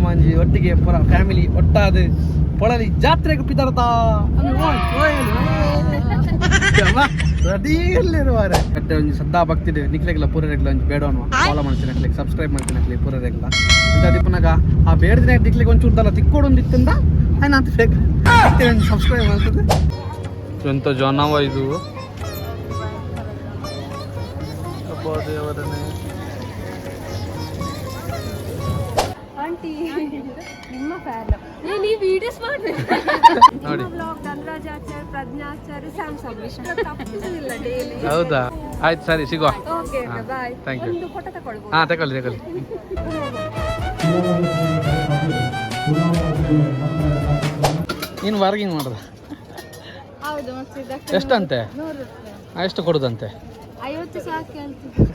ನಮ್ಮಂಜಿ ಒಟ್ಟಿಗೆ ಪೂರ ಫ್ಯಾಮಿಲಿ ಒಟ್ಟಾದ ಪೊಳಲಿ ಜಾತ್ರೆಗೆ ಪಿತಾರ್ತಾ ರೆಡಿ ಇಲ್ಲಿರುವಾರೆ ಮತ್ತೆ ಒಂಜಿ ಸದ್ದಾ ಭಕ್ತಿಡ್ ನಿಕ್ಲೆಗ್ಲ ಪೂರ ರೆಗ್ಲ ಒಂಜಿ ಬೇಡವನು ಫಾಲೋ ಮಾಡ್ತೀನಿ ನಕ್ಲಿಗೆ ಸಬ್ಸ್ಕ್ರೈಬ್ ಮಾಡ್ತೀನಿ ನಕ್ಲಿಗೆ ಪೂರ ರೆಗ್ಲ ಅಂತ ದಿಪ್ಪನಾಗ ಆ ಬೇಡದಿನ ದಿಕ್ಲಿಗೆ ಒಂಚೂರು ತಲ ತಿಕ್ಕೊಡೊಂದು ಇತ್ತಿಂದ ಆಯ್ನ ಅಂತ ಫೇಕ್ ಒಂಜಿ ಸಬ್ಸ್ಕ್ರೈಬ್ ಮಾಡ್ತದೆ ಎಂತ ಜನವ ಇದು ದೇವರನೇ ಆಂಟಿ ನಿಮ್ಮ ಫ್ಯಾನ್ ನೀನು ಈ ವಿಡಿಯೋಸ್ ಮಾಡ್ಬೇಕು ನೋಡಿ ಬ್ಲಾಗ್ ಧನರಾಜಾಚಾರ್ಯ ಪ್ರಜ್ಞಾಚಾರ್ಯ ಸ್ಯಾಮ್ ಸಬ್ಮಿಷ್ ತಪ್ಪಿಸಲಿಲ್ಲ ಡೈಲಿ ಹೌದಾ ಆಯ್ತು ಸರಿ ಸಿಗುವ ಓಕೆ ಬೈ ಥ್ಯಾಂಕ್ ಯು ಒಂದು ಫೋಟೋ ತಗೊಳ್ಬಹುದು ಹಾ ತಗೊಳ್ಳಿ ನೀನು ಬಾರ್ಗಿಂಗ್ ಮಾಡ್ದ ಹೌದು ಮತ್ತೆ ಇದಕ್ಕೆ ಎಷ್ಟಂತೆ 100 ರೂಪಾಯಿ ಎಷ್ಟು ಕೊಡುದಂತೆ 50 ಸಾಕು ಅಂತ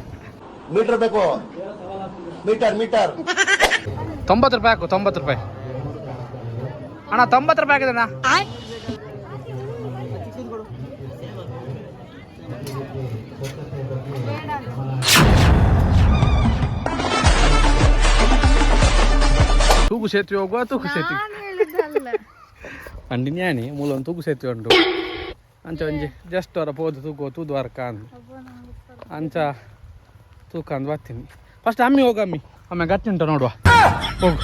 ಮೀಟರ್ ಬೇಕು ಮೀಟರ್ 90 ರೂಪಾಯಿ ಹಾಕು 90 ರೂಪಾಯಿ ಅಣ್ಣ 90 ರೂಪಾಯಿ ಹಾಕಿದಣ್ಣ ತೂಗು ಸೇತುವೆ ಹೋಗುವ ತೂಗು ಸೇತುವೆ ಅಂಡಿನ್ಯಾನಿ ಮೂಲ ಒಂದು ತೂಗು ಸೇತುವೆ ಉಂಟು ಅಂಚ ಒಂಜಿ ಜಸ್ಟ್ ಅವರ ಪೋದು ತೂಗೋ ತೂದು ವರ್ಕ ಅಂದ್ ಅಂಚ ತೂಕ ಅಂದ್ ಬರ್ತೀನಿ ಫಸ್ಟ್ ಅಮ್ಮಿ ಹೋಗ ಅಮ್ಮಿ ಆಮೇಲೆ ಗಟ್ಟಿ ಉಂಟು ನೋಡುವ ಹೋಗು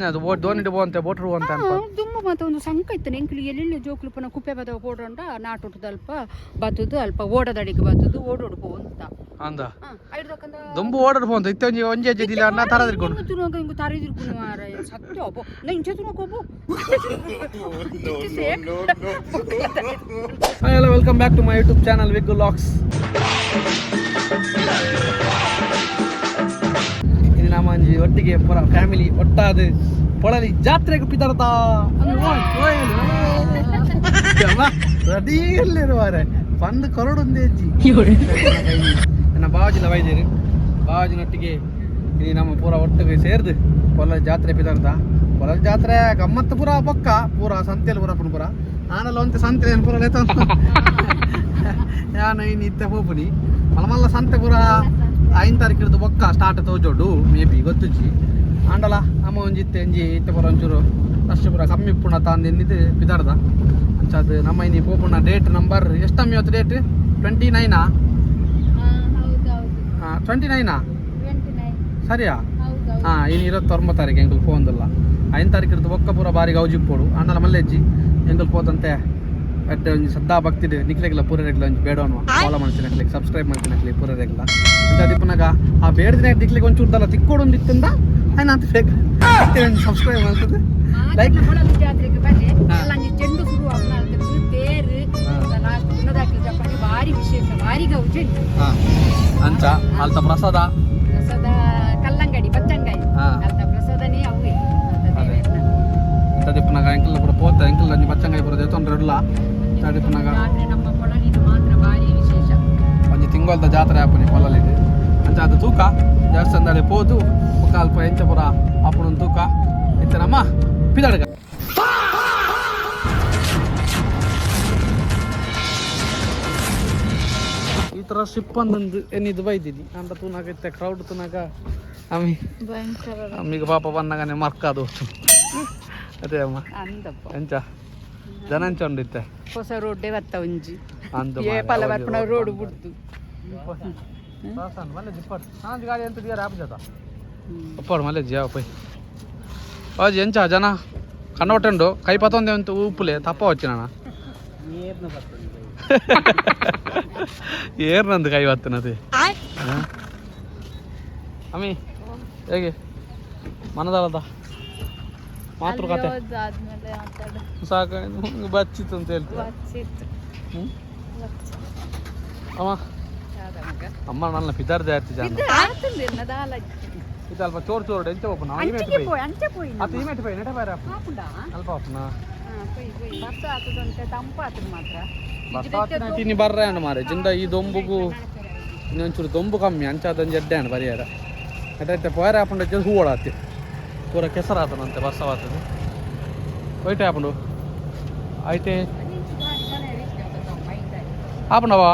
ಅದು ಬೋಟ್ ದೋಣಿಟ್ಟು ಬೋಂತೆ ಬೋಟ್ರು ಅಂತ ತುಂಬ ಮತ್ತೆ ಒಂದು ಸಂಕ ಇತ್ತು ಎಂಕ್ಲಿ ಎಲ್ಲೆಲ್ಲಿ ಜೋಕ್ಲು ಪುನಃ ಕುಪ್ಪೆ ಬದವ ಪೋಡ್ರಂಡ ನಾಟುಟದ ಅಲ್ಪ ಬತ್ತದು ಅಲ್ಪ ಓಡದಡಿಗೆ ಬತ್ತದು ಓಡೋಡು ಅಂತ ಅಂದ ದೊಂಬು ಓಡೋಡು ಪೋಂತ ಇತ್ತೆ ಒಂಜಿ ಒಂಜಿ ಅಜ್ಜಿದಿಲ್ಲ ಅನ್ನ ತರದಿರ್ಕೊಂಡು ತುನಗ ಇಂಗು ತರದಿರ್ಕೊಂಡು ಮಾರಾಯ ಸತ್ಯ ಒಬ್ಬ ನಾ ಇಂಚೆ ತುನಕೊಬ್ಬು hi hello welcome back to my YouTube channel ವಿಗ್ ವ್ಲಾಗ್ಸ್ ನಮ್ಮಂಜಿ ಒಟ್ಟಿಗೆ ಪೂರ ಫ್ಯಾಮಿಲಿ ಒಟ್ಟಾದ ಪೊಳಲಿ ಜಾತ್ರೆಗೆ ಪಿತಾರ್ತಾ ರೆಡಿ ಇಲ್ಲಿರುವಾರೆ ಪಂದು ಕೊರಡೊಂದೇ ಅಜ್ಜಿ ನನ್ನ ಬಾವಾಜಿನ ವೈದ್ಯರು ಬಾವಾಜಿನೊಟ್ಟಿಗೆ ಇಲ್ಲಿ ನಮ್ಮ ಪೂರ ಒಟ್ಟಿಗೆ ಸೇರ್ದು ಪೊಲ ಜಾತ್ರೆ ಪಿತಾರ್ದ ಪೊಲ ಜಾತ್ರೆ ಗಮ್ಮತ್ತು ಪೂರ ಪಕ್ಕ ಪೂರ ಸಂತೆಯಲ್ಲಿ ಪೂರ ಪುರ ನಾನೆಲ್ಲ ಒಂತೆ ಸಂತೆ ಪೂರ ಲೇತ ನಾನು ಇನ್ನು ಇತ್ತೆ ಹೋಗ್ಬಿಡಿ ಮಲ್ಲ ಸಂತೆ ಪೂರ 5 ತಾರೀಕಿಡ್ದು ಬೊಕ್ಕ ಸ್ಟಾರ್ಟ್ ತೋಜೋಡು ಮೇ ಬಿ ಗೊತ್ತುಜ್ಜಿ ಆಂಡಲ ನಮ್ಮ ಒಂಜಿತ್ತೆ ಎಂಜಿ ಇತ್ತೆ ಪೂರ ಒಂಚೂರು ಅಷ್ಟು ಪೂರ ಕಮ್ಮಿ ಪುಣ ತಂದಿದ್ದು ಪಿದಾಡ್ದ ಅಂಚದು ನಮ್ಮ ಇನಿ ಪೋಪುಣ ಡೇಟ್ ನಂಬರ್ ಎಷ್ಟಮ್ಮಿ ಇವತ್ತು ಡೇಟ್ 29 ಹಾಂ 29 ಸರಿಯಾ ಹಾಂ ಇನ್ನು 29 ತಾರೀಕು ಎಂಗಲ್ ಫೋನ್ದಲ್ಲ 5 ತಾರೀಕಿಡ್ದು ಬೊಕ್ಕ ಪೂರ ಬಾರಿ ಗೌಜಿಪ್ಪೋಡು ಆಂಡಲ ಮಲ್ಲೆಜ್ಜಿ ಎಂಗಲ್ ಪೋದಂತೆ ಅಡ್ಡೆ ಒಂಜಿ ಸದ್ದಾ ಭಕ್ತಿಡ್ ನಿಕ್ಲೆಗ್ಲ ಪೂರ ರೆಗ್ಲ ಒಂಜಿ ಬೇಡವನು ಫಾಲೋ ಮಾಡ್ತೀನಿ ನಕ್ಲಿಗೆ ಸಬ್ಸ್ಕ್ರೈಬ್ ಮಾಡ್ತೀನಿ ನಕ್ಲಿಗೆ ಪೂರ ರೆಗ್ಲ ಅಂತ ದಿಪ್ಪನಾಗ ಆ ಬೇಡದಿನ ದಿಕ್ಲಿಗೆ ಒಂಚೂರು ತಲ ತಿಕ್ಕೊಡೊಂದು ಇತ್ತಿಂದ ಆಯ್ನ ಅಂತ ಫೇಕ್ ಒಂಜಿ ಸಬ್ಸ್ಕ್ರೈಬ್ ಮಾಡ್ತದೆ ಲೈಕ್ ಜಾತ್ರೆಗೆ ಬನ್ನಿ ಎಲ್ಲ ಚೆಂಡು ಶುರು ಆಗ್ತದೆ ತೇರು ಲಾಸ್ಟ್ ದಿನದಾಕಿ ಜಪಾನಿ ಭಾರಿ ವಿಶೇಷ ಭಾರಿ ಗೌಜಿ ಹಾಂ ಅಂಚ ಅಲ್ತ ಪ್ರಸಾದ ಕಲ್ಲಂಗಡಿ ಬಚ್ಚಂಗಾಯಿ ಅಲ್ತ ಪ್ರಸಾದನೇ ಅವೇ ಅಂತ ದಿಪ್ಪನಾಗ ಎಂಕಲ್ ಪೂರ ಪೋತ ಎಂಕಲ್ ಒಂಜಿ ಬಚ್ಚಂಗಾಯಿ ಪೂರ ದೇತೊಂಡ್ರೆ ಇರಲ್ಲ ದಿಪ್ಪನಾಗ ನಮ್ಮ ಕೊಳಲಿನ ಮಾತ್ರ ಭಾರಿ ವಿಶೇಷ ಒಂಜಿ ತಿಂಗಳದ ಜಾತ್ರೆ ಆಪುನಿ ಪೊಲಲಿಗೆ ಅಂಚ ಅದು ತೂಕ ಜಾಸ್ತಿ ಅಂದಾಳೆ ಪೋದು ಮುಖ ಅಲ್ಪ ಎಂಚ ಪೂರ ಆಪುಣ ತೂಕ ಇತ್ತ ನಮ್ಮ ಪಿದಾಡ್ಗ ಈ ಥರ ಶಿಪ್ ಅಂದಂದು ಏನಿದು ಬೈದಿದ್ದಿ ಅಂತ ತೂನಾಗ ಇತ್ತೆ ಕ್ರೌಡ್ ತೂನಾಗ ಅಮ್ಮಿ ಅಮ್ಮಿಗೆ ಪಾಪ ಬಂದಾಗನೆ ಮರ್ಕಾದು ಅದೇ ಅಮ್ಮ ಎಂಚ ಜನ ಎಂಚ ಉಂಡಿತ್ತೆ ಹೊಸ ರೋಡ್ಡೆ ಬತ್ತ ಒಂಜಿ ಅಂದು ಪಲ ಬರ್ಪಣ ರೋಡ್ ಬಿಡ್ತು ಮಲ್ಲೆ ಜಿಪ್ಪಡ್ ನಾಂಜಿ ಗಾಡಿ ಎಂತ ದಿಯಾರ ಆಪಜಾತ ಅಪ್ಪಡು ಮಲ್ಲೆ ಜಿಯಾ ಪೈ ಅಜ್ಜಿ ಎಂಚ ಜನ ಕಣ್ಣೊಟ್ಟಂಡು ಕೈ ಪತ್ತೊಂದೆ ಅಂತ ಉಪ್ಪುಲೆ ತಪ್ಪ వచ్చిన ಏರ್ನಂದು ಕೈ ಬತ್ತನದು ಅಮ್ಮಿ ಹೇಗೆ ಮನದಾಳದ ಮಾತೃಕತೆ ಸಾಕ ಬಚ್ಚಿತ್ತು ಅಂತ ಹೇಳ್ತೀವಿ ಅಮ್ಮ ಅಮ್ಮ ನನ್ನ ಪಿತಾರ್ದೆ ಆಗ್ತಿ ಜಾನ ಇದು ಅಲ್ಪ ಚೋರ್ ಚೋರ್ ಎಂತ ಹೋಗ್ಪ ನಾವು ಇಮೆಟ್ ಪೈ ಅದು ಇಮೆಟ್ ಪೈ ನೆಟ ಬಾರ ಅಲ್ಪ ಹೋಗ್ನ ಬಸ್ ಆತನ ತಿನ್ನಿ ಬರ್ರೆ ಅಣ್ಣ ಮಾರೆ ಜಿಂದ ಈ ದೊಂಬುಗು ಇನ್ನೊಂಚೂರು ದೊಂಬು ಕಮ್ಮಿ ಅಂಚಾದಂಜಿ ಎಡ್ಡೆ ಅಣ್ಣ ಬರಿಯಾರ ಎಟ್ಟೈತೆ ಪೋಯರ ಹಾಕೊಂಡು ಹೂ ಓಡಾತಿ ಪೂರ ಕೆಸರಾತನಂತೆ ಬರ್ಸವಾತದು ಒಯ್ಟೆ ಹಾಕೊಂಡು ಆಯ್ತೆ ಹಾಪಂಡವ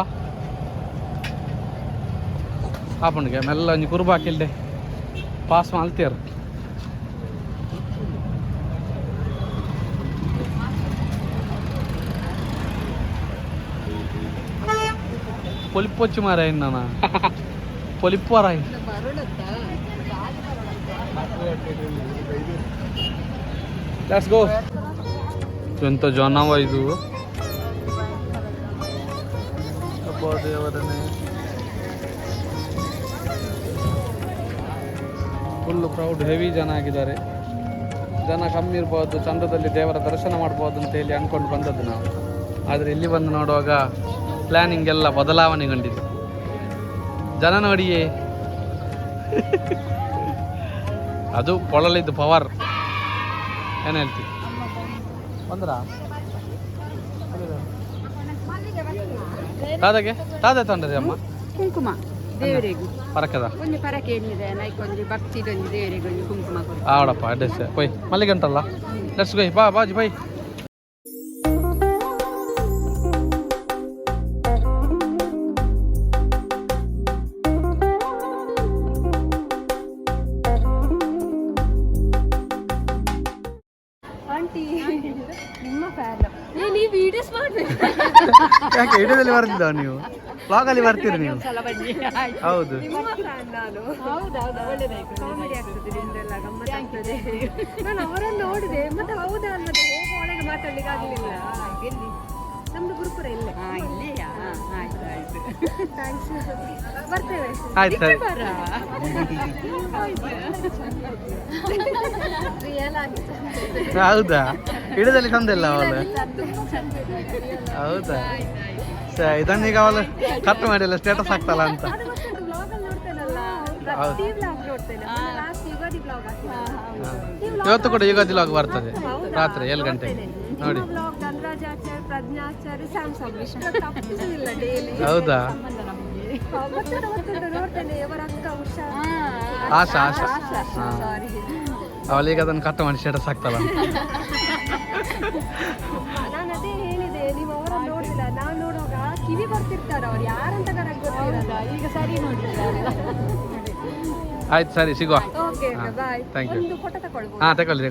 ಹಾಪಂಡಿಗೆ ಮೆಲ್ಲ ಒಂಜಿ ಕುರುಬು ಹಾಕಿಲ್ದೆ ಪಾಸ್ ಮಲ್ತೀರ ಪೊಲಿಪ್ಪೊಚ್ಚು ಮಾರ ಇನ್ನ ಪೊಲಿಪ್ಪರ ಲೆಟ್ಸ್ ಗೋ. ಎಂತ ಜನವ ಇದು, ದೇವರನ್ನೇ ಫುಲ್ಲು ಕ್ರೌಡ್, ಹೆವಿ ಜನ ಆಗಿದ್ದಾರೆ. ಜನ ಕಮ್ಮಿ ಇರ್ಬೋದು, ಚಂದ್ರದಲ್ಲಿ ದೇವರ ದರ್ಶನ ಮಾಡ್ಬೋದು ಅಂತ ಹೇಳಿ ಅಂದ್ಕೊಂಡು ಬಂದದ್ದು ನಾವು. ಆದರೆ ಇಲ್ಲಿ ಬಂದು ನೋಡುವಾಗ ಪ್ಲ್ಯಾನಿಂಗ್ ಎಲ್ಲ ಬದಲಾವಣೆಗೊಂಡಿದೆ. ಜನ ನೋಡಿಯೇ ಅದು ಕೊಳಲಿದ್ದು ಪವರ್. ಏನು ಹೇಳ್ತೀವಿ ಬಂದ್ರ ತಾದಗೆ ತಾದೆ ತಂಡದೆ ಅಮ್ಮ ಕುಂಕುಮ ದೇವರಿಗೂ ಪರಕದ ಒಂದು ಪರಕೆ ಏನಿದೆ ನೈಕೊಂದು ಭಕ್ತಿದೊಂದು ದೇವರಿಗೂ ಕುಂಕುಮ ಕೊಡು. ಆವಡಪ್ಪ ಅಡ್ರೆಸ್ ಪೊಯ್ ಮಲ್ಲಿಗೆ ಉಂಟಲ್ಲ. Let's go. ಬಾ ಬಾಜಿ ಬೈ. ಆಂಟಿ ನಿಮ್ಮ ಫ್ಯಾನ್ ನೀ ವಿಡಿಯೋಸ್ ಮಾಡ್ಬೇಕು. ಯಾಕೆ ವಿಡಿಯೋದಲ್ಲಿ ಬರ್ತಿದ್ದ ನೀವು? ಬ್ಲಾಗಲ್ಲಿ ಬರ್ತೀರಿ ನೀವು? ಹೌದು. ನಿಮ್ಮ ಫ್ಯಾನ್ ನಾನು. ಹೌದೌದು, ಒಳ್ಳೆದಾಯ್ತು. ಕಾಮಿಡಿ ಆಗ್ತದೆ ನಿಮ್ದೆಲ್ಲ, ಗಮ್ಮತ್ ಆಗ್ತದೆ. ನಾನು ಅವರನ್ನು ನೋಡಿದೆ, ಮತ್ತೆ ಹೌದಾ ಮತ್ತೆ ಹೋಗೋ ಒಳಗೆ ಮಾತಾಡ್ಲಿಕ್ಕೆ ಆಗಲಿಲ್ಲ. ಎಲ್ಲಿ ನಮ್ದು ಗುರುಪುರ ಇಲ್ಲೇ. ಇಲ್ಲೆಯಾ? ಆಯ್ತು ಆಯ್ತು, ಥ್ಯಾಂಕ್ಸ್. ಬರ್ತೇವೆ. ಆಯ್ತು ಸರಿ. ಹೌದಾ? ಹಿಡಿದಲ್ಲಿ ತಂದಿಲ್ಲ ಅವಳು? ಹೌದಾ? ಇದನ್ನೀಗ ಅವಳು ಕಟ್ ಮಾಡಿಲ್ಲ, ಸ್ಟೇಟಸ್ ಹಾಕ್ತಲ್ಲ ಅಂತ. ಇವತ್ತು ಕೂಡ ಯುಗಾದಿ ವ್ಲಾಗ್ ಬರ್ತದೆ ರಾತ್ರಿ 7 ಗಂಟೆಗೆ ನೋಡಿ. ಹೌದಾ? ಆಶಾ ಆಶಾ. ಅವಳೀಗ ಅದನ್ನು ಕಟ್ ಮಾಡಿ ಸ್ಟೇಟಸ್ ಹಾಕ್ತಲ್ಲ. ನಾನು ಅದೇ ಹೇಳಿದೆ, ನೀವು ಅವರನ್ನು ನೋಡಿಲ್ಲ. ನಾವು ನೋಡುವಾಗ ಕಿವಿ ಬರ್ತಿರ್ತಾರೆ, ಅವ್ರು ಯಾರಂತ ಕರೆಕ್ಟ್ ಗೊತ್ತಿರಲ್ಲ. ಈಗ ಸರಿ ನೋಡಿಲ್ಲ. ಆಯ್ತು ಸರಿ, ಸಿಗುವ. Okay bye. Thank you. ಒಂದು ಫೋಟೋ ತಗೊಳ್ಬೋದು? ಹಾಂ ತಗೊಳ್ಳಿ.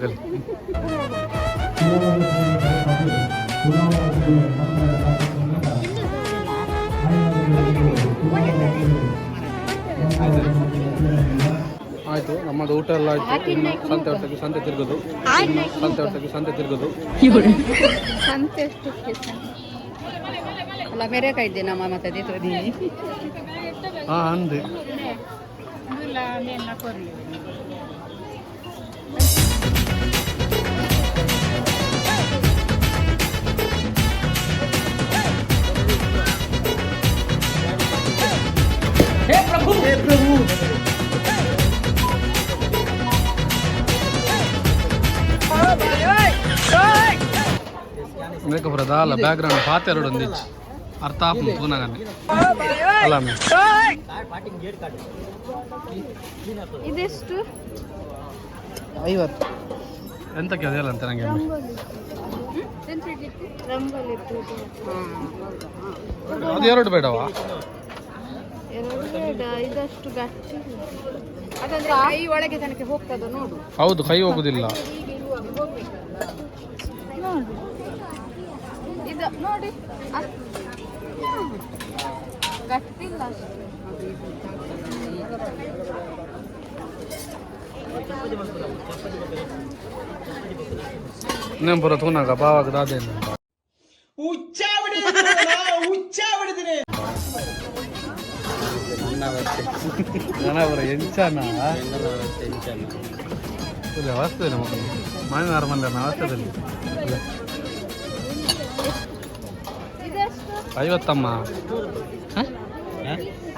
ಆಯಿತು, ನಮ್ಮದು ಊಟ ಎಲ್ಲ ಆಯಿತು. ಇನ್ನು ಸಂತೆ ಹೊರತಾಗಿ ಸಂತೆ ತಿರುಗೋದು. ಸಂತೆ ಅಲ್ಲ ಮೆರೆಕ ಇದ್ದೆ ನಮ್ಮ ಮತ್ತೆ ಹಾಂ ಅಂದೆ. हे प्रभु मेरे ब्रदा अಲ್ಲ ಬ್ಯಾಕ್ಗ್ರೌಂಡ್ ಪಾತೆರಡು ಒಂದಿಚ್ಚು ಅರ್ಥ ಆಪುಂಡು ಪೂನಗನೆ ಅಲ್ಲ ಮೇ ಇದೆಷ್ಟು? 50. ಎಂತಕ್ಕೆ ಅದೆಲ್ಲ ಅಂತ ನನಗೆ ಅದು ಎರಡು ಬೇಡವಾ? ಇದಷ್ಟು ಗಟ್ಟಿ ಅದಂದ್ರೆ ಕೈ ಒಳಗೆ ತನಕ ಹೋಗ್ತದ ನೋಡು. ಹೌದು, ಕೈ ಹೋಗುದಿಲ್ಲ. ಇದು ನೋಡಿ ಗಟ್ಟಿಲ್ಲ ಅಷ್ಟು. నేను బ్రతుకున్నాక బాగా దాదేను ಎಂಚಾನ ವಸ್ತುವಿನ ಮನೆ ನಾರ್ಮಲ್ ಅವಸ್ಥೆಯಲ್ಲಿ 50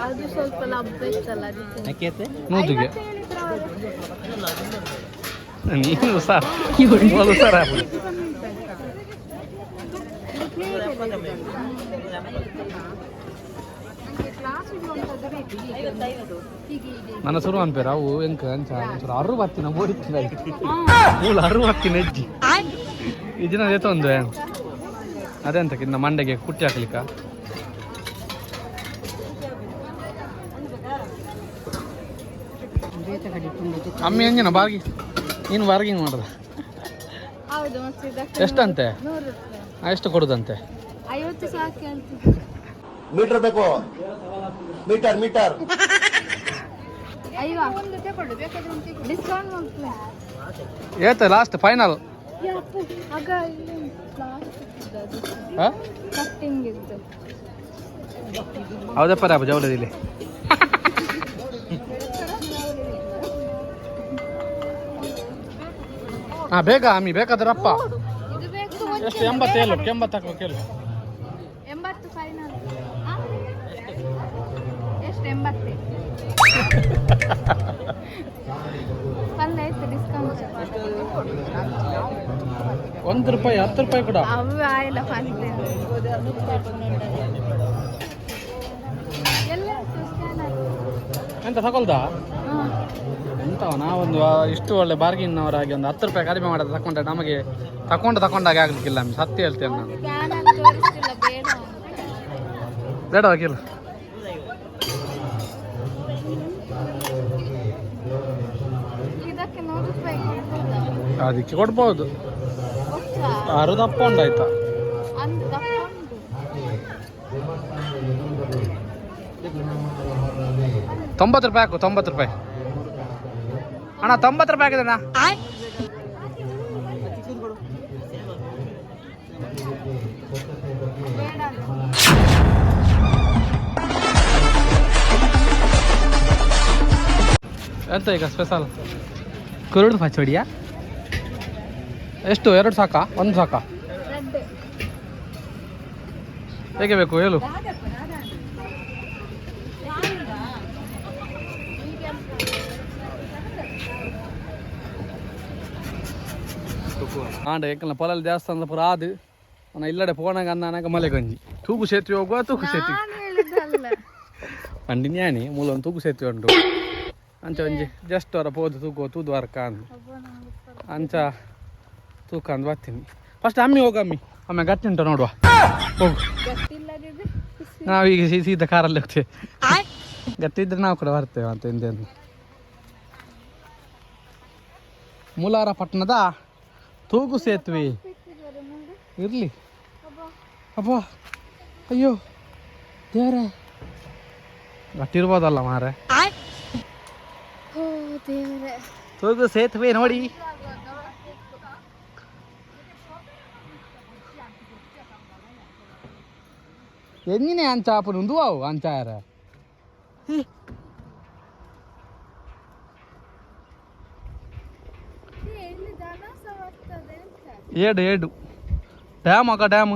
ಅದು ಸ್ವಲ್ಪ ಲಬ್ಬ ಇತ್ತಲ್ಲ ನೂತಿಗೆ ನೀನು ಸರ್ ಒಂದು ಸರ ನನ್ನ ಶುರು ಅನ್ಪೇರ ಅವು ಎಂಕ ಅಂಚ ಅರು ಬರ್ತೀನಿ ಓಡಿತೀನಿ ಮೂಲ ಅರು ಬರ್ತೀನಿ ಹೆಜ್ಜಿ ಈ ದಿನ ಒಂದು ಅದೆಂತಕ್ಕೆ ಇನ್ನು ಮಂಡೆಗೆ ಕುಟ್ಟಿ ಹಾಕ್ಲಿಕ್ಕ ಅಮ್ಮಿ ಹೆಂಗಿನ ಬಾರ್ಗಿ ನೀನು ಬಾರ್ಗಿಂಗ್ ಮಾಡ್ದ ಎಷ್ಟಂತೆ ಎಷ್ಟು ಕೊಡುದಂತೆ 50 ಸಾಕು ಮೀಟರ್ ಬೇಕು ಮೀಟರ್ ಮೀಟರ್ ಅಯ್ಯೋ ಒಂದು ತಗೊಳ್ಳು ಬೇಕಾದ್ರೆ ಒಂದು ಡಿಸ್ಕೌಂಟ್ ಮಾಡ್ತೀನಿ ಏತ ಲಾಸ್ಟ್ ಫೈನಲ್ ಆಗ ಕಟ್ಟಿಂಗ್ ಇದ್ದು ಹೌದಾ ಪರ ಜವಳದಿಲ್ಲಿ ಹಾ ಬೇಗ ಅಮ್ಮಿ ಬೇಕಾದ್ರಪ್ಪ ಇದು ಬೇಕು ಎಷ್ಟು 87 80 ಕೇಳು 80 ಫೈನಲ್ ಎಷ್ಟು 80 ಪಲ್ಲೆ ಆಯ್ತು ಡಿಸ್ಕೌಂಟ್ ₹1 ₹10 ಕೂಡ ಅವು ಆಯಿಲ್ಲ ಪಲ್ಲೆ ಎಲ್ಲ ಎಂತ ತಗೊಳ್ದಾ ಎಂತವ ನಾವೊಂದು ಇಷ್ಟು ಒಳ್ಳೆ ಬಾರ್ಗಿನ್ನವರಾಗಿ ಒಂದು ₹10 ಕಡಿಮೆ ಮಾಡೋದು ತಕೊಂಡ್ರೆ ನಮಗೆ ತಕೊಂಡಾಗ ಆಗ್ಲಿಕ್ಕಿಲ್ಲ ಸತ್ಯ ಹೇಳ್ತೇನೆ ನಾನು ತೋರಿಸ್ತಿಲ್ಲ ಬೇಡ ಬೇಡವಾ ಕೇಳು ಇದಕ್ಕೆ ₹100 ಕೊಡ್ಬೋದಾ? ಅದಕ್ಕೆ ಕೊಡ್ಬೋದು ಗೊತ್ತಾ? 6 ದಪ್ಪ ಉಂಟಾಯ್ತಾ ಅಂದು ದಪ್ಪ ಉಂಟು. ₹90 ಹಾಕು ₹90 ಅಣ್ಣ ₹90 ಆಗಿದೆ ಅಣ್ಣ ಬೇಡ ಎಂತ ಈಗ ಸ್ಪೆಷಲ್ ಕುರುಡು ಪಚಡಿಯಾ ಎಷ್ಟು 2 ಸಾಕಾ 1 ಸಾಕಾ ರೆಡ್ ಹೇಗೆ ಬೇಕು ಹೇಳು ಆಂಡ ಏಕಲ್ಲ ಪೊಲಲ್ಲಿ ದೇವಸ್ಥಾನದ ಪುರ ಆದು ನಾನು ಇಲ್ಲಡೆ ಪೋಣಾಗ ಅನ್ನಾಗ ಮಲೆ ಗಂಜಿ ತೂಗು ಸೇತುವೆ ಹೋಗುವ ತೂಗು ಸೇತುವೆ ನಾನು ಹೇಳಿದ್ದಲ್ಲ ಅಂಡಿ ನ್ಯಾನಿ ಮೂಲ ಒಂದು ತೂಗು ಸೇತುವೆ ಉಂಟು ಅಂಚ ಒಂಜಿ ಜಸ್ಟ್ ಅವರ ಪೋದು ತೂಗುವ ತೂದು ವರ್ಕ ಅಂದು ಅಂಚ ತೂಕ ಅಂದು ಬರ್ತೀನಿ ಫಸ್ಟ್ ಅಮ್ಮಿ ಹೋಗ ಅಮ್ಮಿ ಗಟ್ಟಿ ಉಂಟು ನೋಡುವ ಹೋಗು ಗೊತ್ತಿಲ್ಲದಿದೆ ನಾವೀಗ ಸೀದಾ ಕಾರಲ್ಲಿ ಹೋಗ್ತೇವೆ ಗಟ್ಟಿ ಇದ್ರೆ ನಾವು ಕೂಡ ಬರ್ತೇವೆ ಅಂತ ಹಿಂದೆ ಮುಲಾರ ಪಟ್ಟಣದ ತೂಗು ಸೇತುವೆ ಇರ್ಲಿ ಅಬ್ಬಾ ಅಯ್ಯೋ ದೇವರೇ ಗಟ್ಟಿರ್ಬೋದಲ್ಲ ಮಾರೆ ಓ ದೇವರೇ ತೂಗು ಸೇತುವೆ ನೋಡಿ ಎಂದಿನೇ ಅಂಚ ಆಪನು ಒಂದು ಅವು ಅಂಚ ಯಾರ ಇಲ್ಲಿ ದನ ಸಹ ಬರ್ತದೆ ಅಂತ ಏಡು ಡ್ಯಾಮ್ ಅಕ್ಕ ಡ್ಯಾಮ್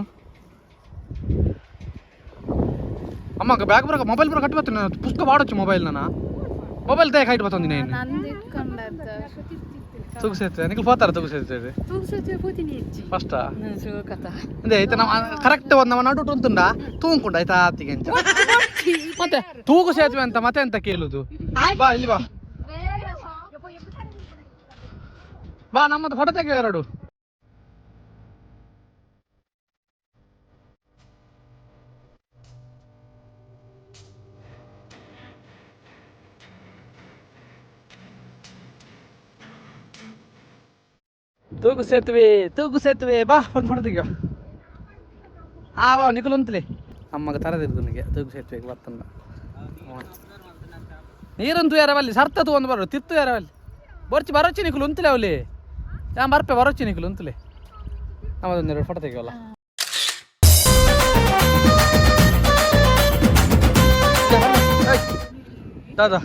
ಅಮ್ಮ ಬ್ಯಾಗ್ ಬರಕ ಮೊಬೈಲ್ ಬರ ಕಟ್ಟಿ ಬರ್ತೀನಿ ಪುಸ್ತಕ ಬಾಡೊಚ್ಚು ಮೊಬೈಲ್ ಮೊಬೈಲ್ ತೇಗ ಹೈಟ್ ಬರ್ತಂದಿನಿ ನಂದು ಇಟ್ಕೊಂಡದ್ದು ತೂಗು ಸೇತುವೆ ನಿಖಲ್ ಹೋತಾರ ತೂಗು ಸೇತುವೆ ತೂಗ್ಸೋಚೆ ಕೂತೀನಿ ಹೆಚ್ಚಿ ಫಸ್ಟಾ ಕಥ ಅದೇ ಆಯ್ತಾ ನಾವು ಕರೆಕ್ಟ್ ಒಂದು ನಮ್ಮ ನಡು ಉಂಟುಂಡ ತೂಂಕುಂಡ ಆಯ್ತಾ ಆತಿಗೆ ಅಂತ ಮತ್ತೆ ತೂಗು ಸೇತುವೆ ಅಂತ ಮತ್ತೆ ಅಂತ ಕೇಳುದು ಬಾ ಇಲ್ಲಿ ಬಾ ಬಾ ನಮ್ಮದು ಫೋಟೋ ತೆಗೆ ಎರಡು ತೂಗು ಸೇತುವೆ ಬಾ ಒಂದು ಫೋಟೋ ತೆಗಿಯೋ ಬಾ ನಿಖಲ್ ಅಂತಲೇ ಅಮ್ಮಗ ತರದಿರುದು ನಿನಗೆ ತೂಗು ಸೇತುವೆಗೆ ಬರ್ತಂದ ನೀರಂತೂ ಯಾರವಲ್ಲಿ ಸರ್ತತು ಒಂದು ಬರೋ ತಿತ್ತು ಯಾರವಲ್ಲಿ ಬರೊಚ್ಚಿ ನಿಖಲು ಉಂತಲೇ ಅವಲಿ ಯಾ ಬರ್ಪೆ ಬರೊಚ್ಚಿ ನಿಖಲು ಉಂತಲೇ ನಮ್ಮದೊಂದೆರಡು ಫೋಟೋ ತೆಗಿಯೋಲ್ಲ ದಾದಾ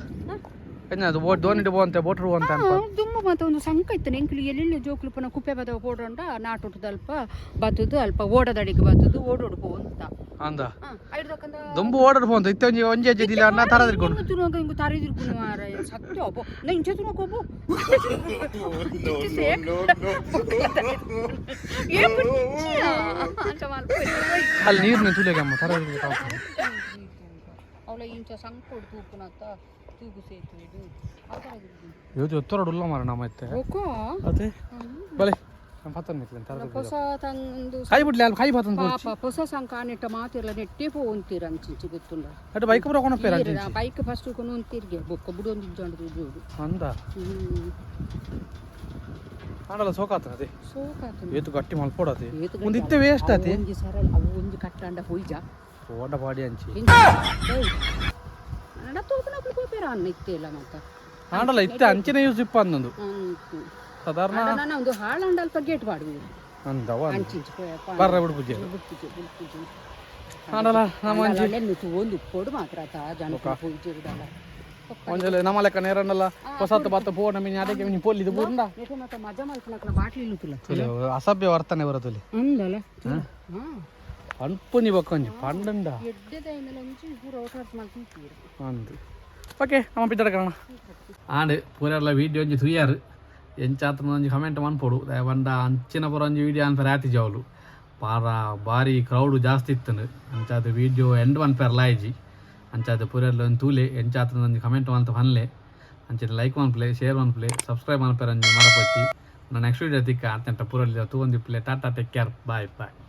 ಅದು ದೋಣಿಡು ಅಂತ ಬೋಟ್ರು ಅಂತ ದುಮ್ಮ ಮತ್ತೆ ಒಂದು ಸಂಕ ಇತ್ತು ಎಂಕ್ಲಿ ಎಲ್ಲೆಲ್ಲಿ ಜೋಕ್ಲು ಪುನಃ ಕುಪ್ಪೆ ಬದವ ಓಡೋಂಡ ನಾಟುಟದ ಅಲ್ಪ ಬತ್ತದು ಅಲ್ಪ ಓಡದಡಿಗೆ ಬತ್ತದು ಓಡೋಡ್ಕೋ ಅಂತ ಅಂದ ದುಂಬು ಓಡಾಡ್ಬೋ ಅಂತ ಇತ್ತ ಒಂಜಿ ಅಜ್ಜಿದಿಲ್ಲ ಅನ್ನ ತರದಿರ್ಕೊಂಡು ತುನಗ ಹಿಂಗು ತರದಿರ್ಕೊಂಡು ಮಾರಾಯ ಸತ್ಯ ಒಬ್ಬ ನಾ ಇಂಚೆ ತುನಕ ಒಬ್ಬ ಅಲ್ಲಿ ನೀರು ತುಳಿಯಮ್ಮ ತರದಿರ್ಬೇಕು ಅವಳ ಇಂಚ ಸಂಕ ಕೊಡು ತೂಪುನತ್ತ ತೂಗು ಸೇತುವೆ ಇದು ಇವತ್ತು ಎತ್ತರಡುಲ್ಲ ಮಾರ ಮತ್ತೆ ಓಕೋ ಅದೇ ಬಲೆ ನಮ್ಮ ಪತ್ತನ್ ನಿಕ್ಲೆ ಹೊಸ ತಂದು ಕೈ ಬಿಡ್ಲಿ ಅಲ್ಲಿ ಕೈ ಪತ್ತನ್ ಪಾಪ ಹೊಸ ಸಂಕ ನೆಟ್ಟ ಮಾತಿರ್ಲ ನೆಟ್ಟೆ ಹೋಗ್ತೀರ ಅಂಚಿಂಚಿ ಗೊತ್ತುಂಡ ಅటు ಬೈಕ್ ಬರೋಣ ಪೇರ ಬೈಕ್ ಫಸ್ಟ್ ಕೊಂಡು ಒಂತಿರ್ಗೆ ಬೊಕ್ಕ ಬಿಡು ಒಂದು ಇಜ್ಜಂಡು ಜೋಡು ಅಂದ ಆಡಲ್ಲ ಸೋಕಾತ ಅದೇ ಸೋಕಾತು ಏತು ಗಟ್ಟಿ ಮಲ್ಪೋಡತಿ ಒಂದು ಇತ್ತೆ ವೇಸ್ಟ್ ಆತಿ ಒಂಜಿ ಸರಳ ಅವು ಒಂಜಿ ಕಟ್ಟಂಡ ಹೋಯ್ಜ ಓಡ ಪಾಡಿ ಅಂಚಿ ನಡ ತೂಪನಕ್ಕೂ ಪೋಪೇರ ಅನ್ನ ಇತ್ತಿಲ್ಲ ಮತ್ತ ಆಂಡಲ್ಲ ಇತ್ತೆ ಅಂಚಿನ ಯೂಸ್ ಇಪ್ಪ ಅಂದೊಂದು ಸಾಧಾರಣ ನಾನು ಒಂದು ಹಾಳಂಡಲ್ ಗೇಟ್ ಮಾಡುವುದು ಅಂದವ ಅಂಚಿಂಚು ಬರ್ರ ಬಿಡು ಪೂಜೆ ಆಂಡಲ್ಲ ನಮ್ಮ ಅಂಚಿ ಒಂದು ಕೊಡು ಮಾತ್ರ ಜನ ಪೂಜಿರುದಲ್ಲ ಒಂಜಲೆ ನಮ್ಮ ಲೆಕ್ಕ ನೇರನ್ನಲ್ಲ ಹೊಸತ್ತು ಬತ್ತ ಪೋ ನಮಗೆ ಅದಕ್ಕೆ ನೀನು ಪೊಲ್ಲಿದು ಬೂರಿಂದ ಮತ್ತೆ ಮಜಾ ಮಾಡ್ಕೊಳಕ್ಕೆ ಬಾಟ್ಲಿ ಇಲ್ಲುತ್ತಿಲ್ಲ ಅಸಭ್ಯ ವರ್ತನೆ ಬರತ್ತಲ್ಲಿ ಅಂದಲ್ಲ ಅನ್ಪು ನೀ ಬಕ್ಕೊಂಜಿ ಪಂಡಂಡ ಎಡ್ಡೆ ಟೈಮಲ್ಲಿ ಒಂಚು ಪೂರ ಔಟ್ ಮಾಡ್ತೀನಿ ಅಂದು ಓಕೆ ನಮ್ಮ ಬಿದ್ದಡ ಕಾರಣ ಆಂಡ್ ಪೂರೆಲ್ಲ ವೀಡಿಯೋ ಒಂಜಿ ತುಯ್ಯಾರು ಎಂಚಾತ್ರ ಒಂಜಿ ಕಮೆಂಟ್ ಮನ್ಪೊಡು ಬಂಡ ಅಂಚಿನ ಪುರ ಒಂಜಿ ವೀಡಿಯೋ ಅಂತ ರಾತಿ ಜಾವಲು ಬಾರಿ ಕ್ರೌಡ್ ಜಾಸ್ತಿ ಇತ್ತನು ಅಂಚಾದ ವೀಡಿಯೋ ಎಂಡ್ ಮನ್ಪೇರ್ ಲಾಯ್ಜಿ ಅಂಚಾದ ಪೂರೆಲ್ಲ ಒಂದು ತೂಲೆ ಎಂಚಾತ್ರ ಒಂಜಿ ಕಮೆಂಟ್ ಮಂತ ಪನ್ಲೆ ಅಂಚಿನ ಲೈಕ್ ಮನ್ಪ್ಲೆ ಶೇರ್ ಮನ್ಪ್ಲೆ ಸಬ್ಸ್ಕ್ರೈಬ್ ಮನ್ಪೇರ್ ಅಂಜಿ ಮರಪಚ್ಚಿ ನಾನು ನೆಕ್ಸ್ಟ್ ವೀಡಿಯೋ ತಿಕ್ಕ ಅಂತ ಪೂರಲ್ಲಿ ತೂ ಒಂದು ಪ್ಲೇ ಟಾಟಾ ಟೇಕ್ ಕೇರ್ ಬಾಯ್ ಬಾಯ್